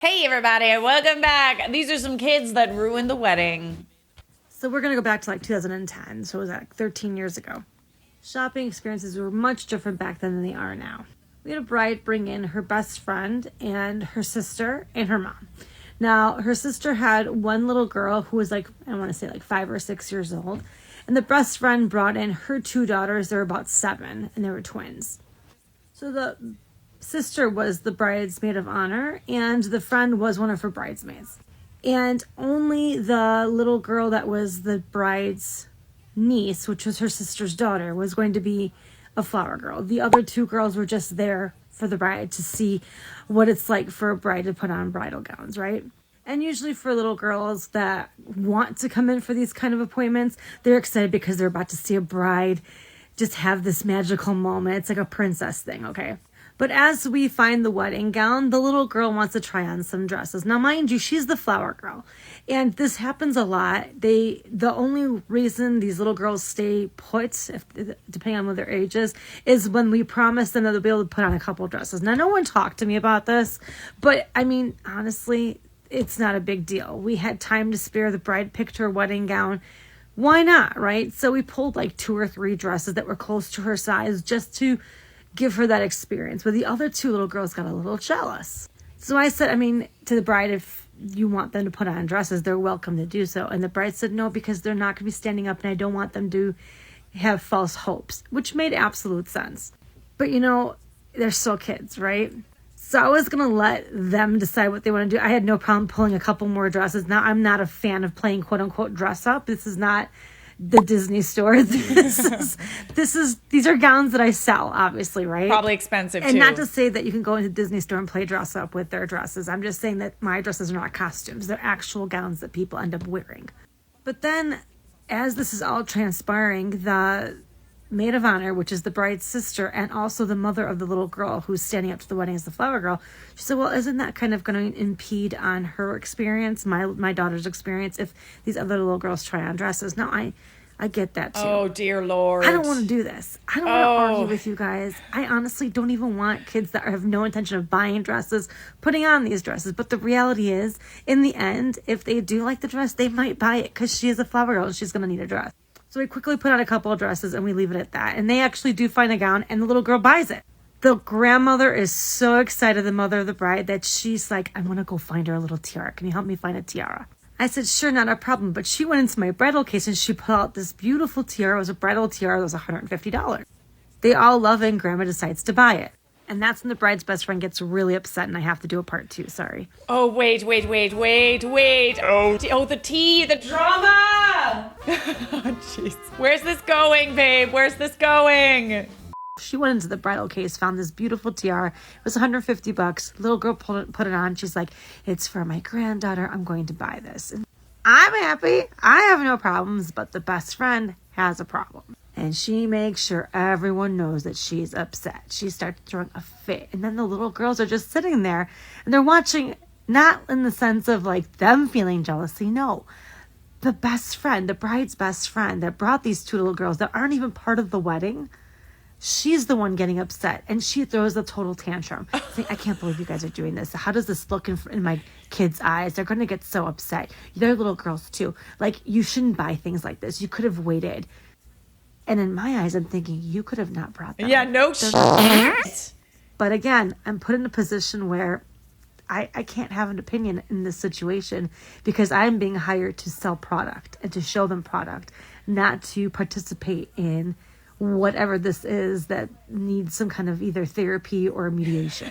Hey everybody, welcome back. These are some kids that ruined the wedding. So we're going to go back to like 2010. So it was like 13 years ago. Shopping experiences were much different back then than they are now. We had a bride bring in her best friend and her sister and her mom. Now, her sister had one little girl who was like, I want to say like 5 or 6 years old. And the best friend brought in her two daughters. They were about 7 and they were twins. So the sister was the bridesmaid of honor and the friend was one of her bridesmaids. And only the little girl that was the bride's niece, which was her sister's daughter, was going to be a flower girl. The other two girls were just there for the bride to see what it's like for a bride to put on bridal gowns, right? And usually for little girls that want to come in for these kind of appointments, they're excited because they're about to see a bride just have this magical moment. It's like a princess thing, okay? But as we find the wedding gown, the little girl wants to try on some dresses. Now, mind you, she's the flower girl. And this happens a lot. The only reason these little girls stay put, depending on what their age is when we promise them that they'll be able to put on a couple dresses. Now, no one talked to me about this, but I mean, honestly, it's not a big deal. We had time to spare. The bride picked her wedding gown. Why not, right? So we pulled like 2 or 3 dresses that were close to her size just to give her that experience. But the other 2 little girls got a little jealous. So I said, to the bride, if you want them to put on dresses, they're welcome to do so. And the bride said, no, because they're not going to be standing up and I don't want them to have false hopes, which made absolute sense. But they're still kids, right? So I was going to let them decide what they want to do. I had no problem pulling a couple more dresses. Now, I'm not a fan of playing quote unquote dress up. This is not the Disney store. These are gowns that I sell, obviously, right? Probably expensive and too. not to say that you can go into Disney store and play dress up with their dresses. I'm just saying that my dresses are not costumes. They're actual gowns that people end up wearing. But then as this is all transpiring, the maid of honor, which is the bride's sister, and also the mother of the little girl who's standing up to the wedding as the flower girl, she said, well, isn't that kind of going to impede on her experience, my daughter's experience, if these other little girls try on dresses? Now, I get that too. Oh, dear Lord. I don't want to do this. I don't want to argue with you guys. I honestly don't even want kids that have no intention of buying dresses, putting on these dresses. But the reality is, in the end, if they do like the dress, they might buy it because she is a flower girl and she's going to need a dress. So we quickly put on a couple of dresses and we leave it at that. And they actually do find a gown and the little girl buys it. The grandmother is so excited, the mother of the bride, that she's like, I want to go find her a little tiara. Can you help me find a tiara? I said, sure, not a problem. But she went into my bridal case and she pulled out this beautiful tiara. It was a bridal tiara. It was $150. They all love it and grandma decides to buy it. And that's when the bride's best friend gets really upset and I have to do a part 2. Sorry. Oh, wait. Oh, the tea, the drama. Oh, jeez. Where's this going, babe? Where's this going? She went into the bridal case, found this beautiful tiara. It was $150. Little girl put it on. She's like, it's for my granddaughter. I'm going to buy this. And I'm happy. I have no problems, but the best friend has a problem. And she makes sure everyone knows that she's upset. She starts throwing a fit. And then the little girls are just sitting there and they're watching, not in the sense of like them feeling jealousy. No, the best friend, the bride's best friend that brought these 2 little girls that aren't even part of the wedding, she's the one getting upset and she throws a total tantrum saying, I can't believe you guys are doing this. How does this look in my kids' eyes? They're going to get so upset. They're little girls too. Like, you shouldn't buy things like this. You could have waited. And in my eyes, I'm thinking, you could have not brought them. Yeah, no shit. But again, I'm put in a position where I can't have an opinion in this situation because I'm being hired to sell product and to show them product, not to participate in whatever this is that needs some kind of either therapy or mediation.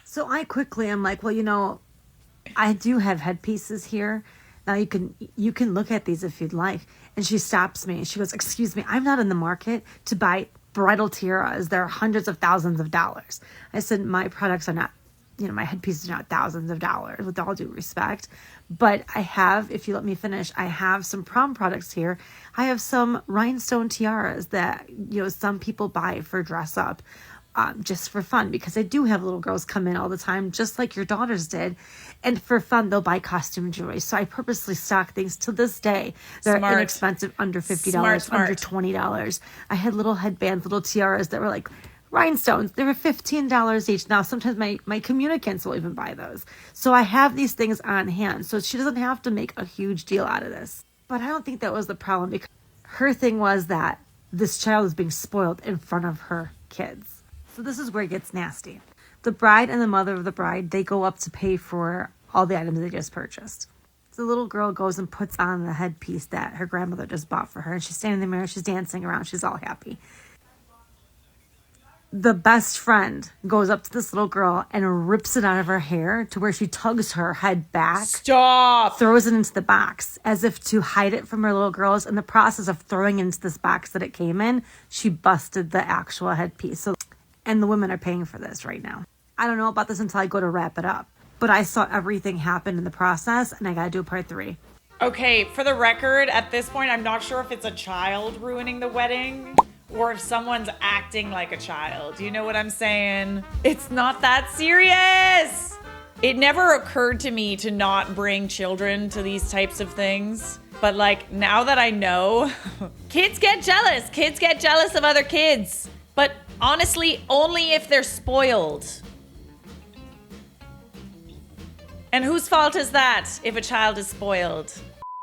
So I quickly am like, well, I do have headpieces here. Now you can look at these if you'd like. And she stops me and she goes, excuse me, I'm not in the market to buy bridal tiaras. They're hundreds of thousands of dollars. I said, my products are not, my headpieces are not thousands of dollars, with all due respect. But I have, if you let me finish, I have some prom products here. I have some rhinestone tiaras that, some people buy for dress up. Just for fun, because I do have little girls come in all the time, just like your daughters did. And for fun, they'll buy costume jewelry. So I purposely stock things to this day. They're inexpensive, under $50, Smart. under $20. I had little headbands, little tiaras that were like Rhinestones, they were $15 each. Now, sometimes my communicants will even buy those. So I have these things on hand. So she doesn't have to make a huge deal out of this. But I don't think that was the problem, because her thing was that this child is being spoiled in front of her kids. So this is where it gets nasty. The bride and the mother of the bride, they go up to pay for all the items they just purchased. The little girl goes and puts on the headpiece that her grandmother just bought for her. And she's standing in the mirror, she's dancing around, she's all happy. The best friend goes up to this little girl and rips it out of her hair to where she tugs her head back. Stop! Throws it into the box as if to hide it from her little girls. In the process of throwing it into this box that it came in, she busted the actual headpiece. And the women are paying for this right now. I don't know about this until I go to wrap it up. But I saw everything happen in the process, and I gotta do part 3. Okay, for the record, at this point, I'm not sure if it's a child ruining the wedding or if someone's acting like a child. You know what I'm saying? It's not that serious. It never occurred to me to not bring children to these types of things. But like, now that I know, kids get jealous. Kids get jealous of other kids. But honestly, only if they're spoiled. And whose fault is that if a child is spoiled?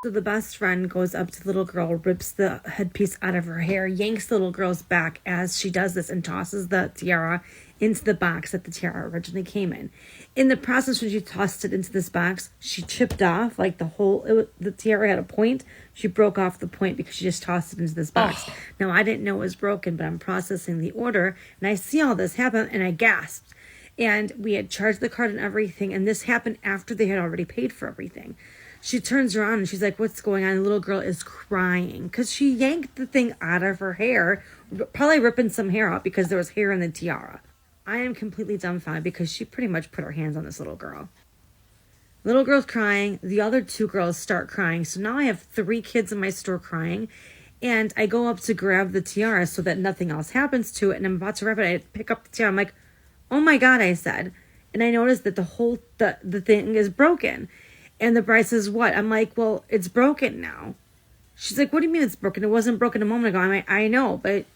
So the best friend goes up to the little girl, rips the headpiece out of her hair, yanks the little girl's back as she does this, and tosses the tiara into the box that the tiara originally came in. In the process, when she tossed it into this box, she chipped off like the tiara had a point. She broke off the point because she just tossed it into this box. Oh. Now, I didn't know it was broken, but I'm processing the order, and I see all this happen, and I gasped. And we had charged the card and everything, and this happened after they had already paid for everything. She turns around and she's like, what's going on? The little girl is crying because she yanked the thing out of her hair, probably ripping some hair out because there was hair in the tiara. I am completely dumbfounded because she pretty much put her hands on this little girl. Little girl's crying. The other 2 girls start crying. So now I have 3 kids in my store crying. And I go up to grab the tiara so that nothing else happens to it. And I'm about to wrap it. I pick up the tiara. I'm like, oh my God, I said. And I noticed that the thing is broken. And the bride says, what? I'm like, well, it's broken now. She's like, what do you mean it's broken? It wasn't broken a moment ago. I'm like, I know, but...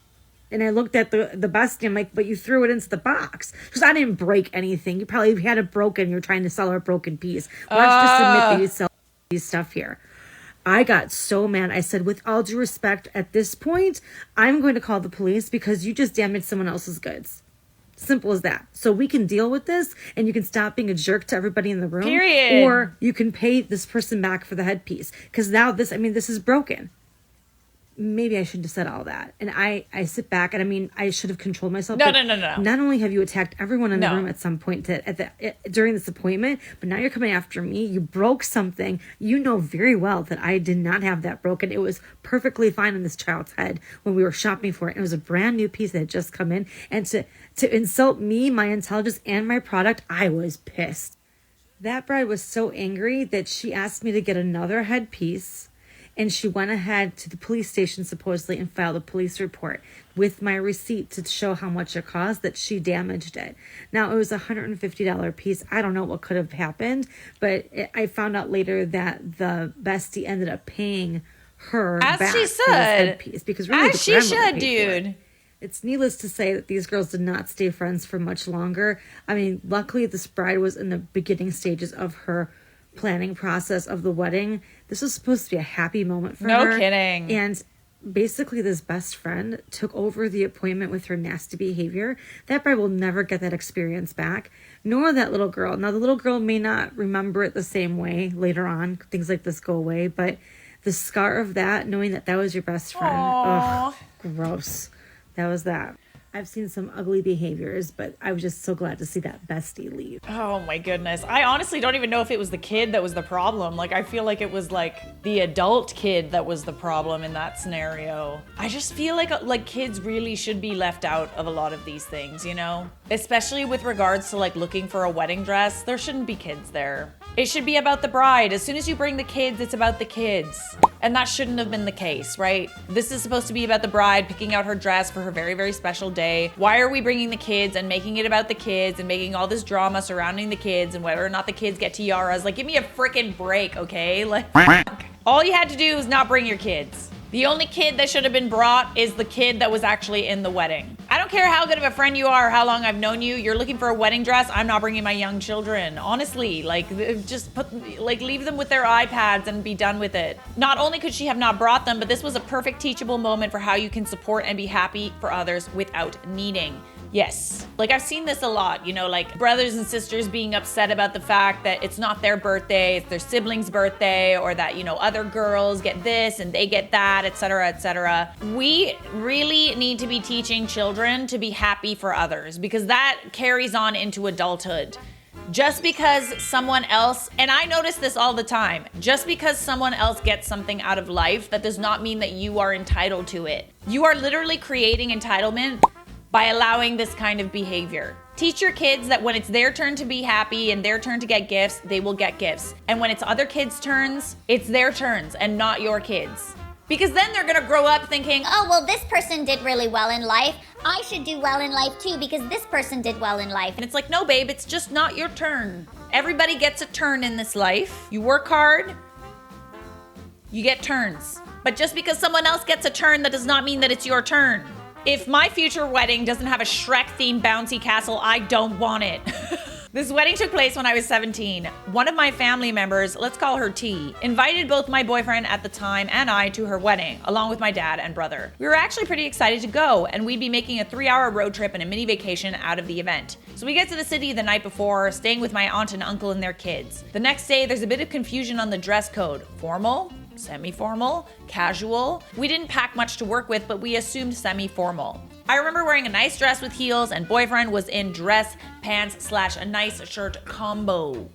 And I looked at the bestie. I'm like, but you threw it into the box. Because I didn't break anything. You probably had it broken. You're trying to sell her a broken piece. Why don't you just admit that you sell these stuff here? I got so mad. I said, with all due respect, at this point, I'm going to call the police because you just damaged someone else's goods. Simple as that. So we can deal with this and you can stop being a jerk to everybody in the room. Period. Or you can pay this person back for the headpiece. Because now this is broken. Maybe I shouldn't have said all that. And I sit back and I should have controlled myself. No. Not only have you attacked everyone in the room at some point during this appointment, but now you're coming after me. You broke something. You know very well that I did not have that broken. It was perfectly fine in this child's head when we were shopping for it. It was a brand new piece that had just come in. And to insult me, my intelligence, and my product, I was pissed. That bride was so angry that she asked me to get another headpiece. And she went ahead to the police station, supposedly, and filed a police report with my receipt to show how much it cost, that she damaged it. Now, it was a $150 piece. I don't know what could have happened, but I found out later that the bestie ended up paying her back for this headpiece. Because really, as she should, dude. It's needless to say that these girls did not stay friends for much longer. I mean, luckily, this bride was in the beginning stages of her planning process of the wedding. This was supposed to be a happy moment for her. No kidding. And basically this best friend took over the appointment with her nasty behavior. That bride will never get that experience back, nor that little girl. Now, the little girl may not remember it the same way later on. Things like this go away, but the scar of that, knowing that was your best friend. Ugh, gross. That was that. I've seen some ugly behaviors, but I was just so glad to see that bestie leave. Oh my goodness. I honestly don't even know if it was the kid that was the problem. Like, I feel like it was like the adult kid that was the problem in that scenario. I just feel like kids really should be left out of a lot of these things, you know? Especially with regards to like looking for a wedding dress, there shouldn't be kids there. It should be about the bride. As soon as you bring the kids, it's about the kids. And that shouldn't have been the case, right? This is supposed to be about the bride picking out her dress for her very, very special day. Why are we bringing the kids and making it about the kids and making all this drama surrounding the kids and whether or not the kids get tiaras? Like, give me a freaking break, okay? Like, all you had to do is not bring your kids. The only kid that should have been brought is the kid that was actually in the wedding. I don't don't care how good of a friend you are or how long I've known you. You're looking for a wedding dress. I'm not bringing my young children. Honestly, like just leave them with their iPads and be done with it. Not only could she have not brought them, but this was a perfect teachable moment for how you can support and be happy for others without needing. Yes. Like I've seen this a lot, you know, like brothers and sisters being upset about the fact that it's not their birthday, it's their sibling's birthday, or that, you know, other girls get this and they get that, etc., etc. We really need to be teaching children to be happy for others because that carries on into adulthood. Just because someone else, and I notice this all the time, just because someone else gets something out of life, that does not mean that you are entitled to it. You are literally creating entitlement by allowing this kind of behavior. Teach your kids that when it's their turn to be happy and their turn to get gifts, they will get gifts. And when it's other kids' turns, it's their turns and not your kids. Because then they're gonna grow up thinking, oh, well, this person did really well in life. I should do well in life too because this person did well in life. and it's like, no, babe, it's just not your turn. Everybody gets a turn in this life. You work hard, you get turns. But just because someone else gets a turn, that does not mean that it's your turn. If my future wedding doesn't have a Shrek-themed bouncy castle, I don't want it. This wedding took place when I was 17. One of my family members, let's call her T, invited both my boyfriend at the time and I to her wedding, along with my dad and brother. We were actually pretty excited to go, and we'd be making a 3-hour road trip and a mini vacation out of the event. So we get to the city the night before, staying with my aunt and uncle and their kids. The next day, there's a bit of confusion on the dress code. Formal? Semi-formal, casual. We didn't pack much to work with, but we assumed semi-formal. I remember wearing a nice dress with heels, and boyfriend was in dress, pants / a nice shirt combo.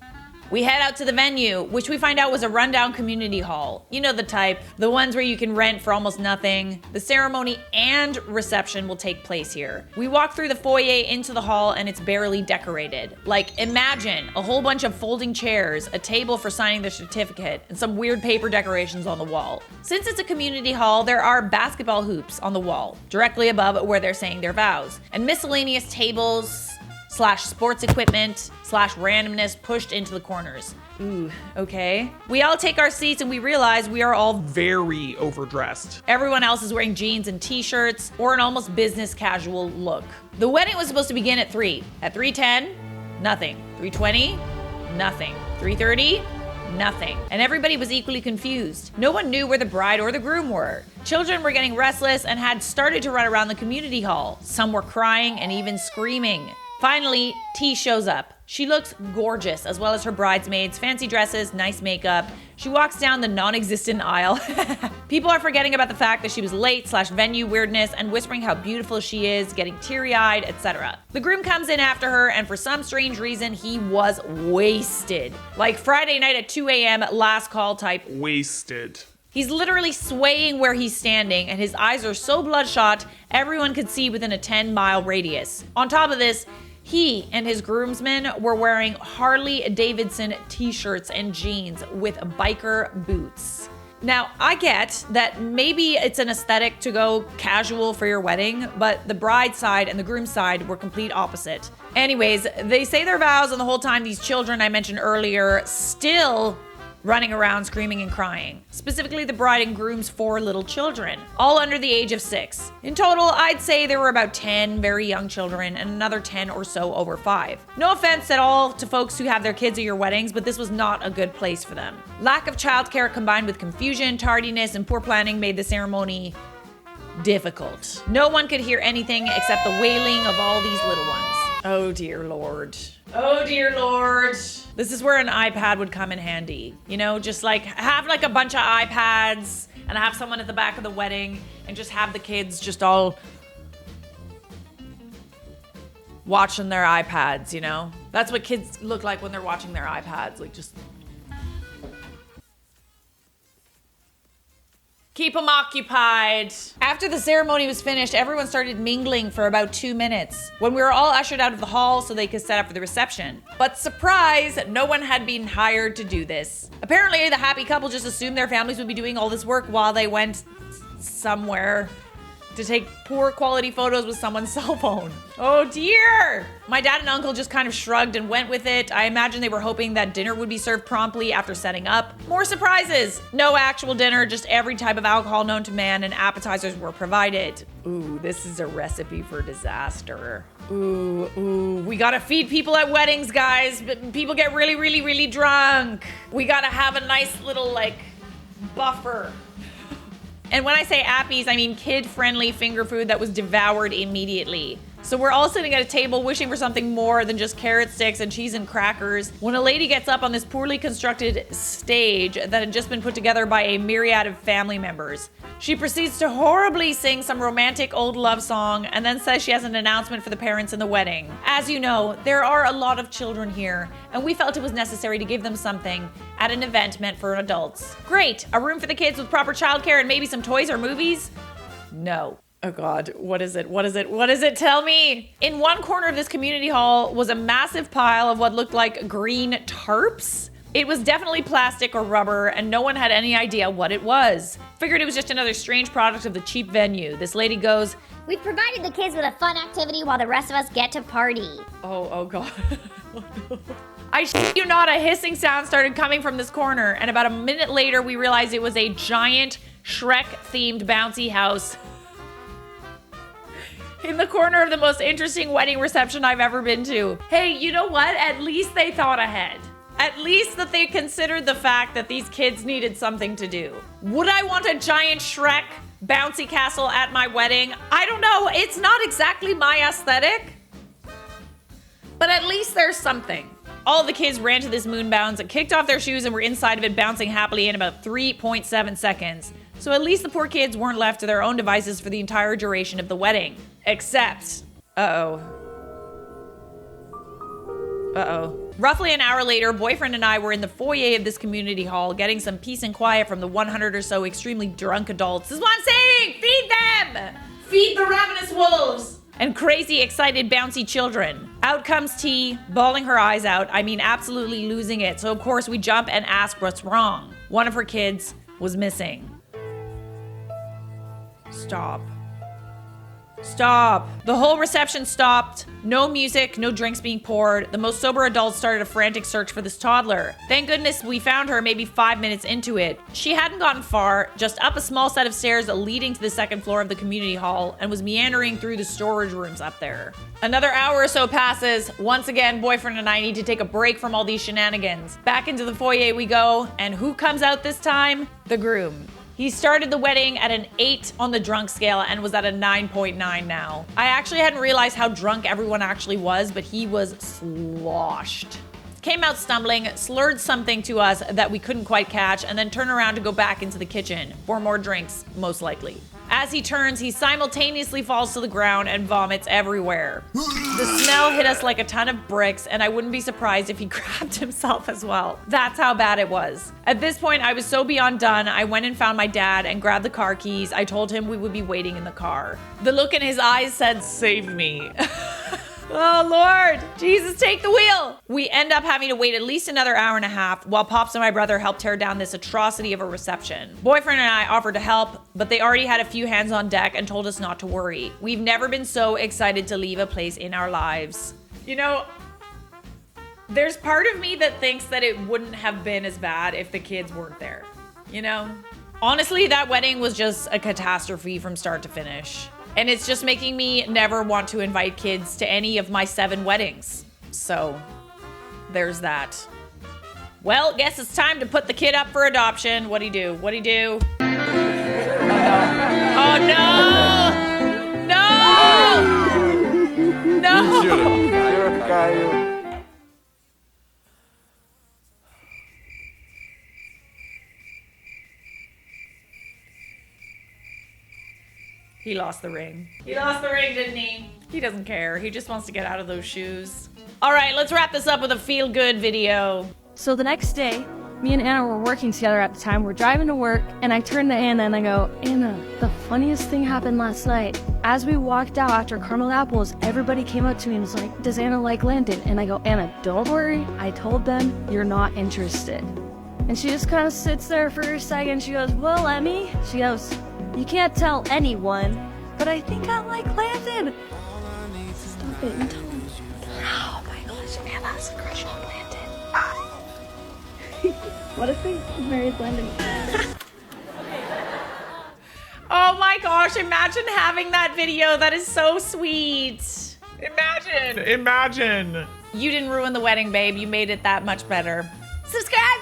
We head out to the venue, which we find out was a rundown community hall. You know the type, the ones where you can rent for almost nothing. The ceremony and reception will take place here. We walk through the foyer into the hall and it's barely decorated. Like, imagine a whole bunch of folding chairs, a table for signing the certificate, and some weird paper decorations on the wall. Since it's a community hall, there are basketball hoops on the wall, directly above where they're saying their vows, and miscellaneous tables / sports equipment / randomness pushed into the corners. Ooh, okay. We all take our seats and we realize we are all very overdressed. Everyone else is wearing jeans and t-shirts or an almost business casual look. The wedding was supposed to begin at 3. At 3:10, nothing. 3:20, nothing. 3:30, nothing. And everybody was equally confused. No one knew where the bride or the groom were. Children were getting restless and had started to run around the community hall. Some were crying and even screaming. Finally, T shows up. She looks gorgeous, as well as her bridesmaids, fancy dresses, nice makeup. She walks down the non-existent aisle. People are forgetting about the fact that she was late / venue weirdness and whispering how beautiful she is, getting teary-eyed, etc. The groom comes in after her, and for some strange reason, he was wasted. Like Friday night at 2 a.m., last call type. Wasted. He's literally swaying where he's standing, and his eyes are so bloodshot, everyone could see within a 10-mile radius. On top of this, he and his groomsmen were wearing Harley Davidson t-shirts and jeans with biker boots. Now, I get that maybe it's an aesthetic to go casual for your wedding, but the bride side and the groom side were complete opposite. Anyways, they say their vows, and the whole time these children I mentioned earlier still running around screaming and crying. Specifically the bride and groom's 4 little children, all under the age of 6. In total, I'd say there were about 10 very young children and another 10 or so over 5. No offense at all to folks who have their kids at your weddings, but this was not a good place for them. Lack of childcare combined with confusion, tardiness, and poor planning made the ceremony difficult. No one could hear anything except the wailing of all these little ones. Oh dear Lord. Oh dear Lord. This is where an iPad would come in handy. You know, just like have like a bunch of iPads and have someone at the back of the wedding and just have the kids just all watching their iPads, you know? That's what kids look like when they're watching their iPads, like just keep them occupied. After the ceremony was finished, everyone started mingling for about 2 minutes when we were all ushered out of the hall so they could set up for the reception. But surprise, no one had been hired to do this. Apparently, the happy couple just assumed their families would be doing all this work while they went somewhere to take poor quality photos with someone's cell phone. Oh dear! My dad and uncle just kind of shrugged and went with it. I imagine they were hoping that dinner would be served promptly after setting up. More surprises! No actual dinner, just every type of alcohol known to man, and appetizers were provided. Ooh, this is a recipe for disaster. Ooh, we gotta feed people at weddings, guys. But people get really, really, really drunk. We gotta have a nice little, like, buffer. And when I say appies, I mean kid-friendly finger food that was devoured immediately. So we're all sitting at a table wishing for something more than just carrot sticks and cheese and crackers when a lady gets up on this poorly constructed stage that had just been put together by a myriad of family members. She proceeds to horribly sing some romantic old love song and then says she has an announcement for the parents in the wedding. As you know, there are a lot of children here, and we felt it was necessary to give them something at an event meant for adults. Great, a room for the kids with proper childcare and maybe some toys or movies? No. Oh God, what is it? What is it? What is it? Tell me. In one corner of this community hall was a massive pile of what looked like green tarps. It was definitely plastic or rubber, and no one had any idea what it was. Figured it was just another strange product of the cheap venue. This lady goes, We've provided the kids with a fun activity while the rest of us get to party. oh God. Oh, no. I shit you not, a hissing sound started coming from this corner, and about a minute later we realized it was a giant Shrek-themed bouncy house in the corner of the most interesting wedding reception I've ever been to. Hey, you know what? At least they thought ahead. At least that they considered the fact that these kids needed something to do. Would I want a giant Shrek bouncy castle at my wedding? I don't know. It's not exactly my aesthetic. But at least there's something. All the kids ran to this moon bounce and kicked off their shoes and were inside of it bouncing happily in about 3.7 seconds. So at least the poor kids weren't left to their own devices for the entire duration of the wedding. Except, roughly an hour later, boyfriend and I were in the foyer of this community hall getting some peace and quiet from the 100 or so extremely drunk adults. This is what I'm saying! Feed them! Feed the ravenous wolves! And crazy, excited, bouncy children. Out comes T, bawling her eyes out. I mean, absolutely losing it. So of course we jump and ask what's wrong. One of her kids was missing. Stop. The whole reception stopped. No music, no drinks being poured. The most sober adults started a frantic search for this toddler. Thank goodness we found her maybe 5 minutes into it. She hadn't gotten far, just up a small set of stairs leading to the second floor of the community hall and was meandering through the storage rooms up there. Another hour or so passes. Once again, boyfriend and I need to take a break from all these shenanigans. Back into the foyer we go, and who comes out this time? The groom. He started the wedding at an 8 on the drunk scale and was at a 9.9 now. I actually hadn't realized how drunk everyone actually was, but he was sloshed. Came out stumbling, slurred something to us that we couldn't quite catch, and then turned around to go back into the kitchen for more drinks, most likely. As he turns, he simultaneously falls to the ground and vomits everywhere. The smell hit us like a ton of bricks, and I wouldn't be surprised if he crapped himself as well. That's how bad it was. At this point, I was so beyond done, I went and found my dad and grabbed the car keys. I told him we would be waiting in the car. The look in his eyes said, "Save me." Oh Lord, Jesus, take the wheel. We end up having to wait at least another hour and a half while Pops and my brother helped tear down this atrocity of a reception. Boyfriend and I offered to help, but they already had a few hands on deck and told us not to worry. We've never been so excited to leave a place in our lives. You know, there's part of me that thinks that it wouldn't have been as bad if the kids weren't there, you know? Honestly, that wedding was just a catastrophe from start to finish. And it's just making me never want to invite kids to any of my 7 weddings. So, there's that. Well, guess it's time to put the kid up for adoption. What'd he do? Oh no! No! He lost the ring. He lost the ring, didn't he? He doesn't care. He just wants to get out of those shoes. All right, let's wrap this up with a feel-good video. So the next day, me and Anna were working together at the time. We're driving to work, and I turned to Anna and I go, "Anna, the funniest thing happened last night. As we walked out after caramel apples, everybody came up to me and was like, 'Does Anna like Landon?' And I go, 'Anna, don't worry. I told them you're not interested.'" And she just kind of sits there for a second. She goes, "Well, Emmy," she goes, "you can't tell anyone, but I think I like Landon." Stop it and tell him. Oh my gosh, Anna has a crush on Landon. What if they married Landon? Oh Oh my gosh, imagine having that video. That is so sweet. Imagine. You didn't ruin the wedding, babe. You made it that much better. Subscribe!